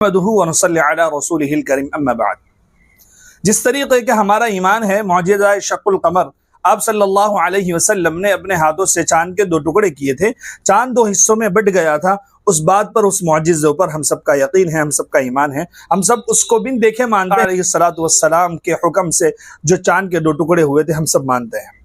नहमदुहु व नसल्ली अला रसूलिहिल करीम अम्मा बाद। जिस तरीके का हमारा ईमान है, मौजिज़ा शक्कुल कमर, आप सल्लल्लाहु अलैहि वसल्लम ने अपने हाथों से चांद के 2 टुकड़े किए थे, चांद 2 हिस्सों में बट गया था। उस बात पर, उस मौजिज़े पर हम सबका यकीन है, हम सबका ईमान है। हम सब उसको बिन देखे मानते हैं। अलैहिस्सलातु वस्सलाम के हुक्म से जो चांद के 2 टुकड़े हुए थे, हम सब मानते हैं।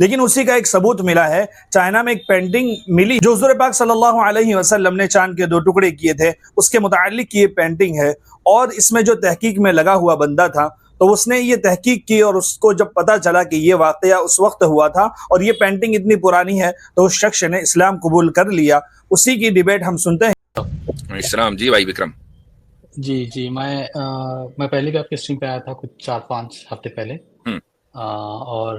लेकिन उसी का एक सबूत मिला है। चाइना में एक पेंटिंग मिली जो हुज़ूर पाक सल्लल्लाहु अलैहि वसल्लम ने चांद के 2 टुकड़े किए थे, उसके मुताल्लिक ये पेंटिंग है। और इसमें जो तहकीक में लगा हुआ बंदा था, तो उसने ये तहकीक की और उसको जब पता चला कि ये वाक़या उस वक्त हुआ था और ये पेंटिंग इतनी पुरानी है, तो उस शख्स ने इस्लाम कबूल कर लिया। उसी की डिबेट हम सुनते हैं। इस्लाम जी भाई विक्रम जी मैं पहले भी आपके स्ट्रीम पे आया था कुछ 4-5 हफ्ते पहले। और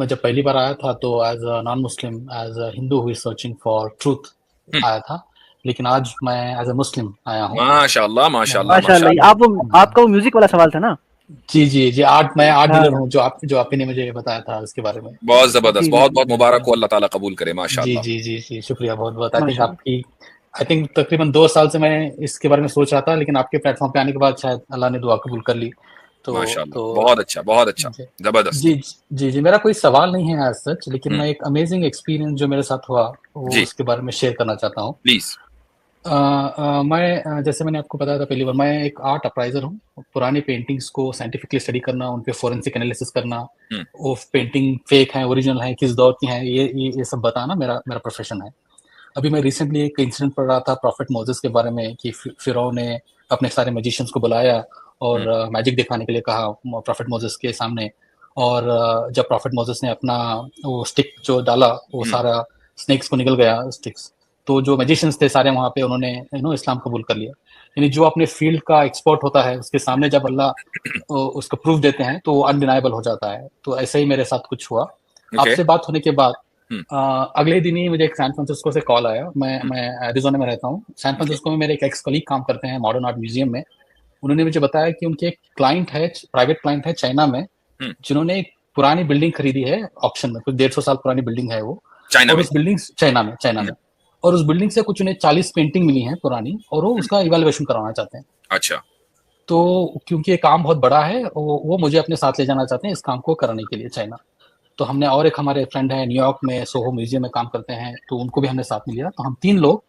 मैं जब पहली बार आया था तो as a non Muslim, as a Hindu who is searching for truth आया था। लेकिन आज मैं एज अ मुस्लिम आया हूँ। माशाल्लाह माशाल्लाह माशाल्लाह। आपका वो म्यूजिक वाला सवाल था ना? जी आर्ट, मैं आर्ट डीलर हूँ, जो आपने मुझे बताया था उसके बारे में। बहुत जबरदस्त, बहुत बहुत मुबारक हो, अल्लाह ताला कबूल करे। माशाल्लाह। जी शुक्रिया बहुत बहुत। आई थिंक तकरीबन 2 साल से मैं इसके बारे में सोच रहा था, लेकिन आपके प्लेटफॉर्म पे आने के बाद शायद अल्लाह ने दुआ कबूल कर ली। तो बहुत अच्छा जबरदस्त। जी मेरा कोई सवाल नहीं है एज सच, लेकिन मैं एक अमेजिंग एक्सपीरियंस जो मेरे साथ हुआ वो उसके बारे में शेयर करना चाहता हूँ। प्लीज। मैं जैसे मैंने आपको बताया था पहली बार, मैं एक आर्ट अप्राइजर हूँ। पुरानी पेंटिंग्स को साइंटिफिकली स्टडी करना, उन पे फोरेंसिक एनालिसिस करना, वो पेंटिंग फेक है ओरिजिनल है, किस दौर की है, ये सब बताना मेरा प्रोफेशन है। अभी मैं रिसेंटली एक इंसिडेंट पढ़ रहा था प्रॉफिट मोजेस के बारे में कि फिरौन ने अपने सारे मैजिशियंस को बुलाया और मैजिक दिखाने के लिए कहा प्रॉफिट मोजेस के सामने। और जब प्रॉफिट मोजेस ने अपना वो स्टिक जो डाला, वो सारा स्नेक्स को निकल गया स्टिक्स। तो जो मैजिशियंस थे सारे वहाँ पे, उन्होंने इस्लाम कबूल कर लिया। यानी जो अपने फील्ड का एक्सपर्ट होता है, उसके सामने जब अल्लाह उसको प्रूफ देते हैं तो अनडिनाइबल हो जाता है। तो ऐसे ही मेरे साथ कुछ हुआ। आपसे बात होने के बाद अगले दिन ही मुझे एक सैन फ्रांसिस्को से कॉल आया। मैं एरिज़ोना में रहता हूँ। सैन फ्रांसिस्को में मेरे एक एक्स कलीग काम करते हैं मॉडर्न आर्ट म्यूजियम में। उन्होंने मुझे बताया कि उनके एक क्लाइंट है, प्राइवेट क्लाइंट है चाइना में, जिन्होंने एक पुरानी बिल्डिंग खरीदी है ऑक्शन में। कुछ 150 साल पुरानी बिल्डिंग है वो, और उस बिल्डिंग चाइना में और उस बिल्डिंग से कुछ उन्हें 40 पेंटिंग मिली है पुरानी, और वो उसका इवैल्यूएशन करवाना चाहते हैं। अच्छा। तो क्योंकि ये काम बहुत बड़ा है, वो मुझे अपने साथ ले जाना चाहते हैं इस काम को कराने के लिए चाइना। तो हमने, और एक हमारे फ्रेंड है न्यूयॉर्क में सोहो म्यूजियम में काम करते हैं, तो उनको भी हमने साथ में लिया। तो हम 3 लोग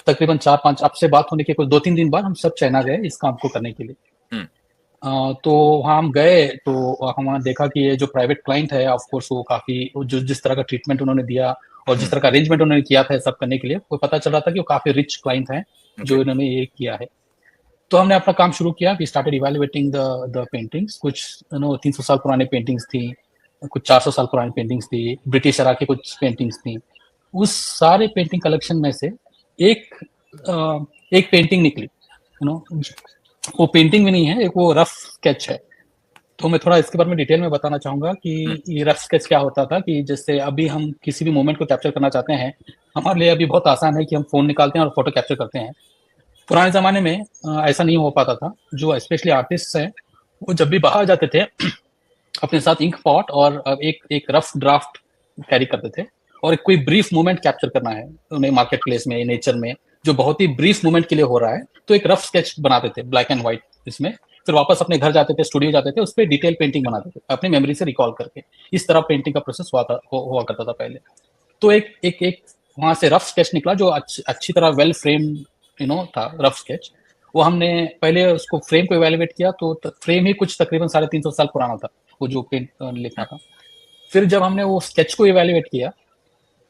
तकरीबन 4-5, आपसे बात होने के कुछ 2-3 दिन बाद हम सब चाइना गए इस काम को करने के लिए। तो वहाँ हम गए तो वहाँ देखा कि ये जो प्राइवेट क्लाइंट है, ऑफ कोर्स वो काफी, जिस तरह का ट्रीटमेंट उन्होंने दिया और जिस तरह का अरेंजमेंट उन्होंने किया था सब करने के लिए, वो पता चल रहा था कि वो काफी रिच क्लाइंट है जो इन्होंने ये किया है। तो हमने अपना काम शुरू किया। We started evaluating the paintings. कुछ 300 साल पुरानी पेंटिंग्स थी, कुछ 400 साल पुरानी पेंटिंग्स थी, ब्रिटिश एरा की कुछ पेंटिंग्स थी। उस सारे पेंटिंग कलेक्शन में से एक पेंटिंग निकली। वो पेंटिंग भी नहीं है, एक वो रफ स्केच है। तो मैं थोड़ा इसके बारे में डिटेल में बताना चाहूंगा कि ये रफ स्केच क्या होता था। कि जैसे अभी हम किसी भी मोमेंट को कैप्चर करना चाहते हैं, हमारे लिए अभी बहुत आसान है कि हम फोन निकालते हैं और फोटो कैप्चर करते हैं। पुराने जमाने में ऐसा नहीं हो पाता था। जो स्पेशली आर्टिस्ट हैं, वो जब भी बाहर जाते थे अपने साथ इंक पॉट और एक रफ ड्राफ्ट कैरी करते थे, और कोई ब्रीफ मोमेंट कैप्चर करना है उन्हें मार्केट प्लेस में, नेचर में, जो बहुत ही ब्रीफ मोमेंट के लिए हो रहा है, तो एक रफ स्केच बनाते थे ब्लैक एंड व्हाइट इसमें। फिर वापस अपने घर जाते थे, स्टूडियो जाते थे, उस पर डिटेल पेंटिंग बनाते थे अपनी मेमोरी से रिकॉल करके। इस तरह पेंटिंग का प्रोसेस हुआ करता था पहले। तो एक वहां से रफ स्केच निकला जो अच्छी तरह वेल फ्रेम था रफ स्केच। वो हमने पहले उसको फ्रेम को इवेल्युएट किया, तो फ्रेम ही कुछ तकरीबन 350 साल पुराना था, वो जो पेंट लिखना था। फिर जब हमने वो स्केच को इवेल्युएट किया,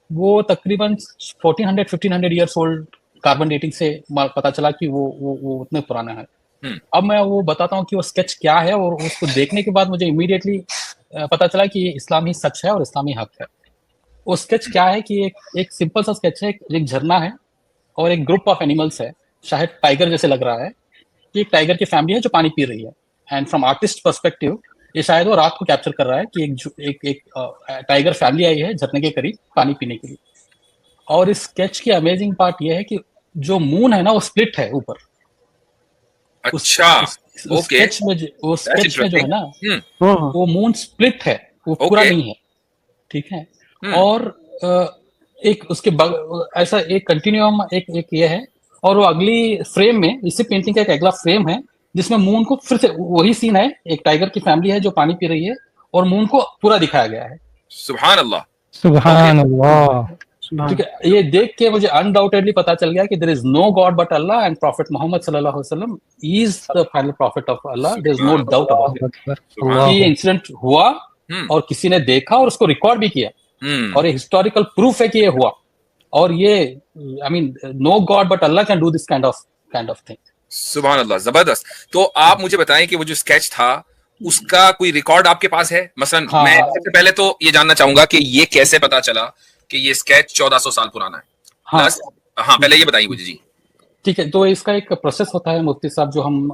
वो तकरीबन 1400-1500 ईयर्स ओल्ड कार्बन डेटिंग से पता चला कि वो उतने पुराना है। अब मैं वो बताता हूँ कि वो स्केच क्या है, और उसको देखने के बाद मुझे इमीडिएटली पता चला कि ये इस्लामी सच है और इस्लामी हक है। वो स्केच क्या है कि एक सिंपल सा स्केच है। एक झरना है और एक ग्रुप ऑफ एनिमल्स है, शायद टाइगर जैसे लग रहा है कि एक टाइगर की फैमिली है जो पानी पी रही है। एंड फ्रॉम आर्टिस्ट पर्सपेक्टिव, ये शायद वो रात को कैप्चर कर रहा है कि एक टाइगर फैमिली आई है झरने के करीब पानी पीने के लिए। और इस स्केच की अमेजिंग पार्ट ये है कि जो मून है ना, वो स्प्लिट है ऊपर। अच्छा। उस स्केच में जो है ना, वो मून स्प्लिट है, वो पूरा नहीं है, ठीक है। और एक उसके ऐसा एक कंटिन्यूम एक ये है, और वो अगली फ्रेम में, इसी पेंटिंग का एक अगला फ्रेम है जिसमें मून को फिर से वही सीन है, एक टाइगर की फैमिली है जो पानी पी रही है और मून को पूरा दिखाया गया है। सुभान अल्लाह, सुभान अल्लाह। ठीक है, ये देख के मुझे अनडाउटेडली पता चल गया कि there is no god but Allah and prophet Muhammad सल्लल्लाहु अलैहि वसल्लम is the final prophet of Allah. There is no doubt about it. ये इंसिडेंट हुआ और किसी ने देखा और उसको रिकॉर्ड भी किया और ये हिस्टोरिकल प्रूफ है कि ये हुआ। और ये I mean no god but Allah can do this kind of thing. सुभान अल्लाह, जबरदस्त। तो आप मुझे बताएं कि वो जो स्केच था उसका कोई रिकॉर्ड आपके पास है? मसलन मैं सबसे पहले तो ये जानना चाहूंगा कि ये कैसे पता चला कि ये स्केच 1400 साल पुराना है? हाँ, पहले ये बताइए मुझे जी। ठीक है, तो इसका एक प्रोसेस होता है मुफ्ती साहब, जो हम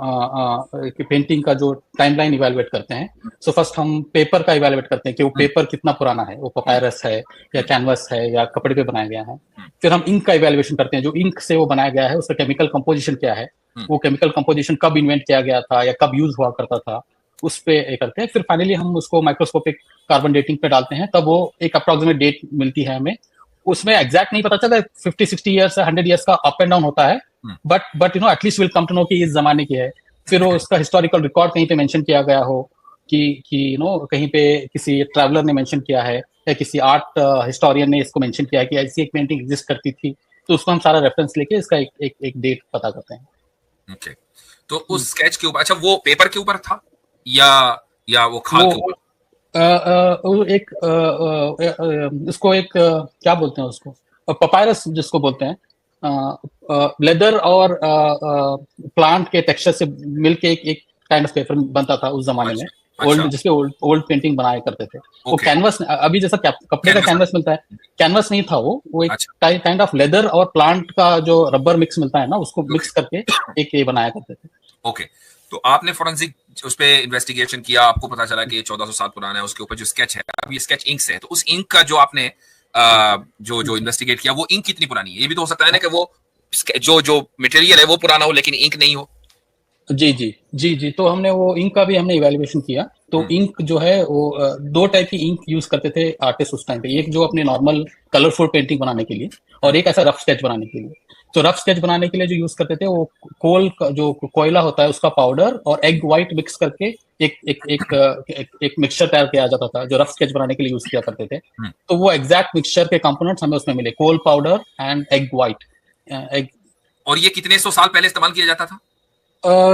पेंटिंग का जो टाइमलाइन इवैल्यूएट करते हैं। सो फर्स्ट हम पेपर का इवैल्यूएट करते हैं कि वो पेपर कितना पुराना है, वो पपायरस है या कैनवस है या कपड़े पे बनाया गया है। फिर हम इंक का इवैल्यूएशन करते हैं, जो इंक से वो बनाया गया है उसका केमिकल कंपोजिशन क्या है, वो केमिकल कंपोजिशन कब इन्वेंट किया गया था या कब यूज हुआ करता था, उस पे करते हैं। फिर फाइनली हम उसको माइक्रोस्कोपिक कार्बन डेटिंग पे डालते हैं, तब वो एक अप्रोक्सीमेट डेट मिलती है हमें। उसमें एग्जैक्ट नहीं पता चलता 50-60 ईयर्स 100 ईयर्स का अप एंड डाउन होता है, but you know at least will come to know कि इस जमाने की है। फिर वो उसका हिस्टोरिकल रिकॉर्ड कहीं पे मेंशन किया गया हो कि यू नो कहीं पे किसी ट्रैवलर ने मेंशन किया है या किसी आर्ट हिस्टोरियन ने इसको मेंशन किया है कि ऐसी एक पेंटिंग एग्जिस्ट करती थी, तो उसको हम सारा रेफरेंस लेके इसका एक डेट पता करते हैं। ओके, तो उस स्केच के ऊपर, अच्छा वो पेपर के ऊपर था या वो खाल के ऊपर? इसको एक क्या बोलते हैं उसको, पपायरस जिसको बोलते हैं, लेदर और प्लांट के टेक्सचर से मिलके एक काइंड ऑफ पेपर बनता था उस जमाने में। ओल्ड जिसपे ओल्ड पेंटिंग बनाया करते थे। वो कैनवस, अभी जैसा कपड़े का कैनवस मिलता है, कैनवस नहीं था वो एक काइंड ऑफ लेदर और प्लांट का जो रबर मिक्स मिलता है ना, उसको मिक्स करके एक ये बनाया करते थे। ओके, तो आपने फोरेंसिक उस पे इन्वेस्टिगेशन किया, आपको पता चला कि ये 1400 साल पुराना है, उसके ऊपर जो स्केच है, अब ये स्केच इंक से है, तो उस इंक का जो आपने जो इन्वेस्टिगेट किया, वो इंक कितनी पुरानी है? ये भी तो हो सकता है ना कि वो जो मटेरियल है वो पुराना हो लेकिन इंक नहीं हो। जी, तो हमने वो इंक का भी हमने इवैल्यूएशन किया। तो इंक जो है वो दो टाइप की इंक यूज करते थे आर्टिस्ट उस टाइम पे, एक जो अपने नॉर्मल कलरफुल पेंटिंग बनाने के लिए और एक ऐसा रफ स्केच बनाने के लिए। तो रफ स्केच बनाने के लिए जो यूज करते थे वो कोल का जो कोयला होता है उसका पाउडर और एग व्हाइट मिक्स करके एक मिक्सचर तैयार किया जाता था, जो रफ स्केच बनाने के लिए यूज किया करते थे। तो वो एग्जैक्ट मिक्सचर के कंपोनेंट्स हमें उसमें मिले, coal powder and egg white egg. और ये कितने सौ साल पहले इस्तेमाल किया जाता था?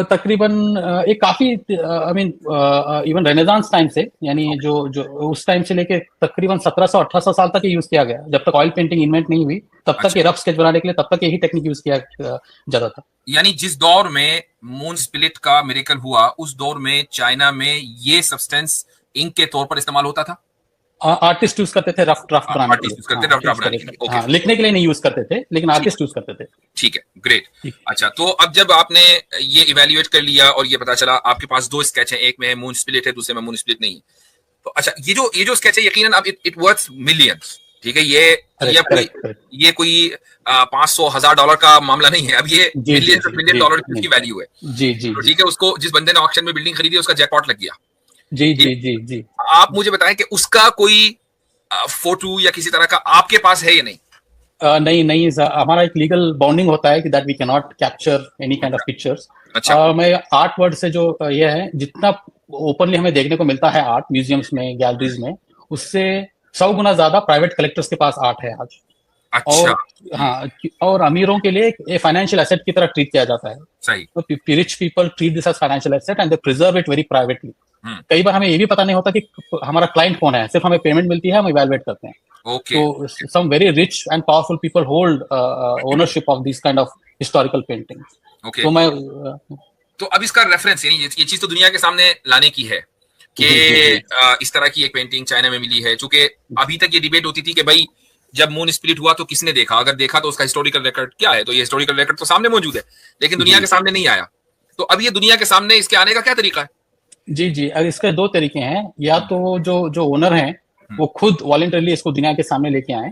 तकरीबन एक काफी I mean even renaissance time से, यानी जो उस टाइम से लेके तकरीबन 1700-1800 साल तक ये यूज किया गया। जब तक ऑयल पेंटिंग इन्वेंट नहीं हुई तब तक ये रफ स्केच बनाने के लिए तब तक यही टेक्निक यूज किया जाता था। यानी जिस दौर में मून स्पिलिट का मिरेकल हुआ, उस दौर में चाइना में ये सब्सटेंस इंक के तौर पर इस्तेमाल होता था। आर्टिस्ट यूज करते थे रफ बनाने के लिए। हाँ, लिखने के लिए नहीं यूज करते थे, लेकिन आर्टिस्ट यूज करते थे। ठीक है, ग्रेट। अच्छा, तो अब जब आपने ये इवैल्यूएट कर लिया और ये पता चला आपके पास दो स्केच हैं, एक में मून स्पिलिट है, दूसरे में मून स्पिलिट नहीं है, तो अच्छा ये जो स्केच है यकीनन अब इट वर्थ मिलियंस, ठीक है? ये कोई 500,000 डॉलर का मामला नहीं है, अब ये मिलियन डॉलर की वैल्यू है। जी, ठीक है, उसको जिस बंदे ने ऑक्शन में बिल्डिंग खरीदी उसका जैकपॉट लग गया। जी। आप मुझे बताएं कि उसका कोई फोटो या किसी तरह का आपके पास है या नहीं? नहीं, हमारा एक लीगल बाउंडिंग होता है कि that we can not capture any kind of pictures. अच्छा। मैं आर्ट वर्ड से जो ये है, जितना ओपनली हमें देखने को मिलता है आर्ट म्यूजियम्स में, गैलरीज में, उससे 100 गुना ज्यादा प्राइवेट कलेक्टर्स के पास आर्ट है आज। अच्छा। और अमीरों के लिए एक फाइनेंशियल एसेट की तरह ट्रीट किया जाता है। सही। तो rich people treat this as financial asset and they preserve it very privately. कई बार हमें ये भी पता नहीं होता कि हमारा क्लाइंट कौन है, सिर्फ हमें पेमेंट मिलती है, हम इवैल्यूएट करते हैं। तो some very rich and powerful people hold ownership of this kind of historical paintings. तो मैं तो अब इसका रेफरेंस, यानी ये चीज तो दुनिया के सामने लाने की है कि इस तरह की एक पेंटिंग चाइना में मिली है। चूंकि अभी तक ये डिबेट होती थी कि भाई जब मून स्पिलिट हुआ तो किसने देखा, अगर देखा तो उसका हिस्टोरिकल रिकॉर्ड क्या है, तो ये हिस्टोरिकल रिकॉर्ड तो सामने मौजूद है लेकिन दुनिया के सामने नहीं आया। तो अब ये दुनिया के सामने इसके आने का क्या तरीका है? जी, अगर इसके दो तरीके हैं, या तो जो ओनर हैं वो खुद वॉलंटरली इसको दुनिया के सामने लेके आए,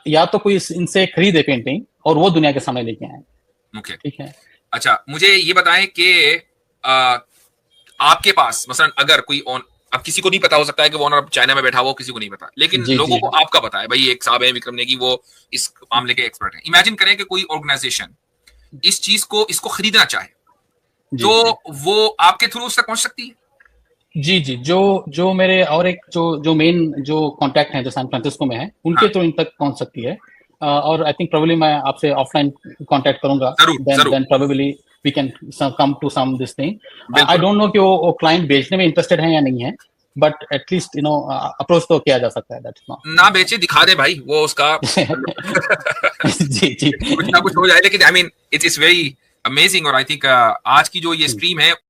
या तो कोई इनसे खरीदे पेंटिंग और वो दुनिया के सामने लेके आए। ओके, ठीक है। अच्छा, मुझे ये बताएं कि आपके पास मसलन अगर कोई अब किसी को नहीं पता, हो सकता है कि वो ओनर चाइना में बैठा हुआ, किसी को नहीं पता, लेकिन लोगों को आपका पता है, भाई एक साहब है विक्रम ने कि वो इस मामले के एक्सपर्ट हैं। इमेजिन करें कि कोई ऑर्गेनाइजेशन इस चीज को इसको खरीदना चाहे जी, तो वो आपके थ्रू उस तक पहुंच सकती है। जी जी, जो मेरे और एक जो मेन जो कांटेक्ट हैं जो सैन फ्रांसिस्को में है, उनके हाँ। थ्रू इन तक पहुंच सकती है। और आई थिंक प्रोबेबली मैं आपसे ऑफलाइन कांटेक्ट करूंगा, जरूर, जरूर। Then probably we can come to sum this thing. I बिल्कुल। डोंट नो कि वो क्लाइंट बेचने में इंटरेस्टेड है या नहीं है, बट एटलीस्ट अप्रोच तो किया जा सकता है। दैट्स ना बेचे दिखा दे भाई, वो उसका जी जी कुछ ना कुछ हो जाए, लेकिन I mean it is very amazing. और आई थिंक आज की जो ये स्ट्रीम है